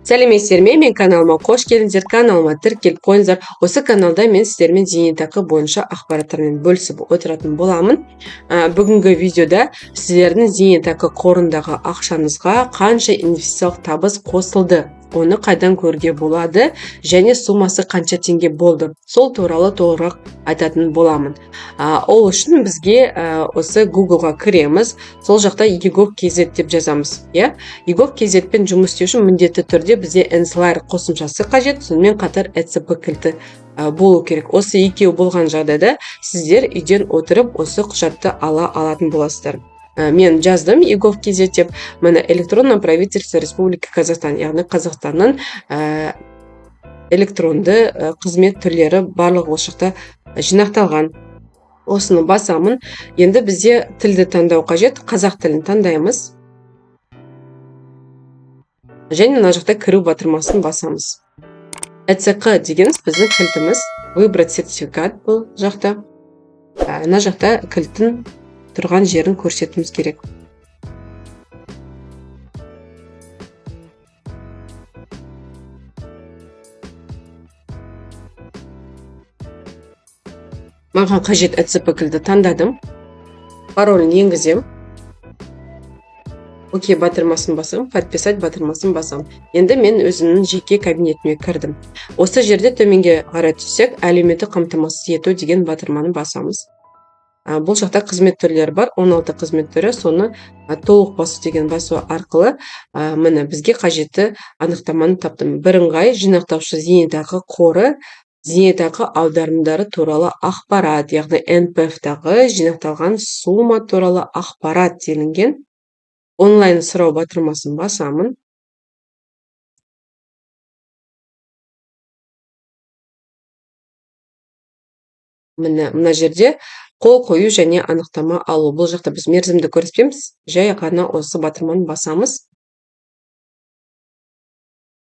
Сәлеметсіздер ме? Мен каналыма қош келдіңіздер. Каналыма тіркеліп қойыңыздар. Осы каналда мен сіздермен зейнетақы бойынша ақпараттармен бөлісіп отыратын боламын. Бүгінгі видеода сіздердің зейнетақы қорындағы ақшаңызға қанша инвестициялық табыс қосылды, оны қайдан көруге болады және суммасы қанша теңге болды, сол туралы толығырақ айтатын боламын. Ол үшін бізге осы Google-ға кіреміз. Сол жақта egov.kz деп жазамыз. egov.kz пен жұмыс істеу үшін міндетті түрде бізде N-Slide қосымшасы қажет, сонымен қатар ECP кілті болу керек. Осы екеуі болған жағдайда сіздер үйден отырып осы құжатты ала алатын боласыздар. Мен жаздым egov.kz деп, міне электронное правительство Республики Казахстан, яғни Қазақстанның электронды қызмет түрлері барлығы осы жақта жинақталған. Осыны басамын. Енді бізде тілді таңдау қажет. Қазақ тілін таңдаймыз. Және мына жақта кіру батырмасын басамыз. ECQ дегеніміз біздің кілтіміз. Выбрать сертификат бұл жақта. Мына жақта кілттің тұрған жерін көрсетуіміз керек. Маған қажет ECP кілті таңдадым. Паролін енгізем. Окей батырмасын басам, подписать батырмасын басам. Енді мен өзімнің жеке кабинетіме кірдім. Осы жерде төменге қарай түссек, әлеуметтік қамтамасыз ету деген батырманы басамыз. Бұл жақта қызмет түрлері бар, 16 қызмет түрі, соны толық басу деген басу арқылы міне бізге қажетті анықтаманы таптым. Бірыңғай жинақтаушы зейнетақы қоры, зейнетақы аударымдары туралы ақпарат, яғни NPF-тағы жинақталған сумма туралы ақпарат делінген. Онлайн сұрау батырмасын басамын. Мына жерде қол қою және анықтама алу. Бұл жақта біз мерзімді көрсетпейміз, жай ғана осы батырманы басамыз.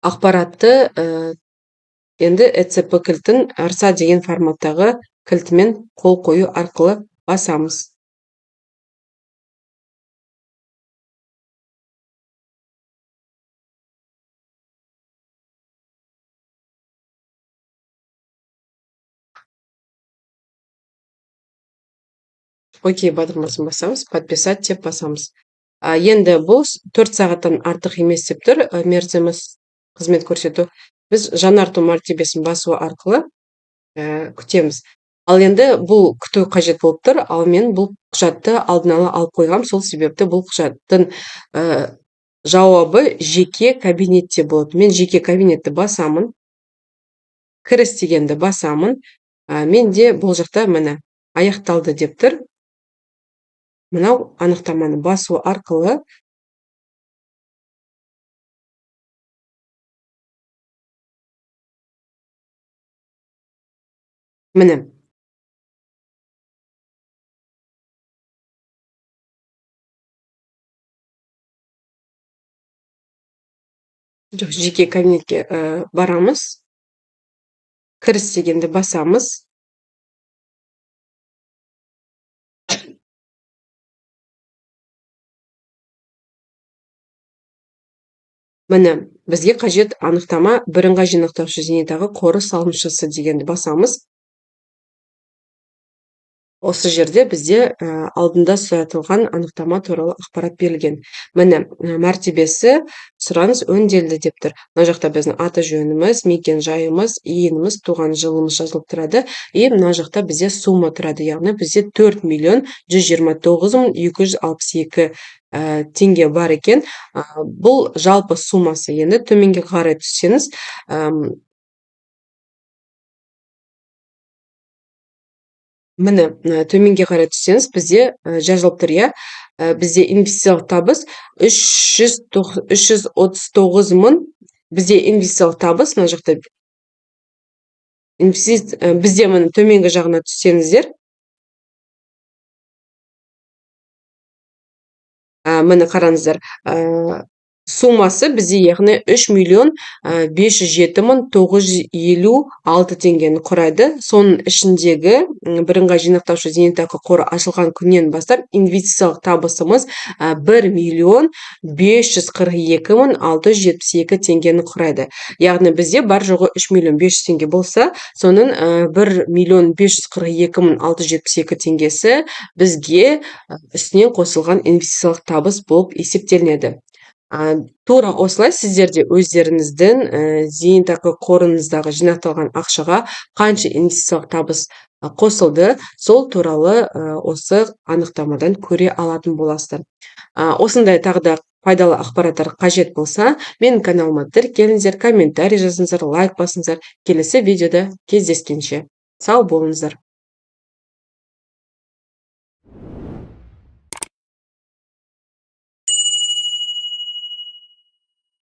Ақпаратты енді ECP кілтін арса деген форматтағы кілтімен қол қою арқылы басамыз. Окей батырмасын басамыз, подписать деп басамыз. Енді бұл 4 сағаттан артық емес деп тұр, мерзімі қызмет көрсету. Біз жаңарту мәртебесін басу арқылы күтеміз. Ал енді бұл күту қажет болып тұр, ал мен бұл құжатты алдын ала алып қойғам, сол себепті бұл құжаттың жауабы жеке кабинетте болады. Мен жеке кабинетті басамын, кіріс дегенді басамын. Менде бұл жақта міне аяқталды деп тұр. Мынау анықтаманы басу арқылы міне жеке кабинетке барамыз, кіріс дегенді басамыз. Міне бізге қажет анықтама бірыңғай жинақтаушы зейнетақы қоры салымшысы дегенді басамыз. Осы жерде бізде алдында сұратылған анықтама туралы ақпарат берілген. Міне мәртебесі сұраныс өңделді деп тұр. Мына жақта біздің аты жөніміз, мекен жайымыз, иініміз, туған жылымыз жазылып тұрады. Мына жақта бізде сумма тұрады, яғни бізде 4.129.262 теңге бар екен. Бұл жалпы суммасы. Енді төменге қарай түссеңіз, міне төменге қарай түссеңіз, бізде жазылып тұр, бізде инвестициялық табыс 339 мың. Бізде инвестициялық табыс, мына жақта бізде міне төменгі жағына түссеңіздер, міне қараңыздар, суммасы бізде яғни 3.507.956 теңгені құрайды. Соның ішіндегі бірыңғай жинақтаушы зейнетақы қоры ашылған күннен бастап инвестициялық табысымыз 1.542.672 теңгені құрайды. Яғни бізде бар жоғы 3.500.000 теңге болса, соның 1.542.672 теңгесі бізге үстінен қосылған инвестициялық табыс болып есептелінеді. Тура осылай сіздерде өздеріңіздің зейнетақы қорыңыздағы жинақталған ақшаға қанша инвестициялық табыс қосылды, сол туралы осы анықтамадан көре алатын боласыздар. Осындай тағы да пайдалы ақпараттар қажет болса, менің каналыма тіркеліңіздер, комментарий жазыңыздар, лайк басыңыздар. Келесі видеода кездескенше сау болыңыздар.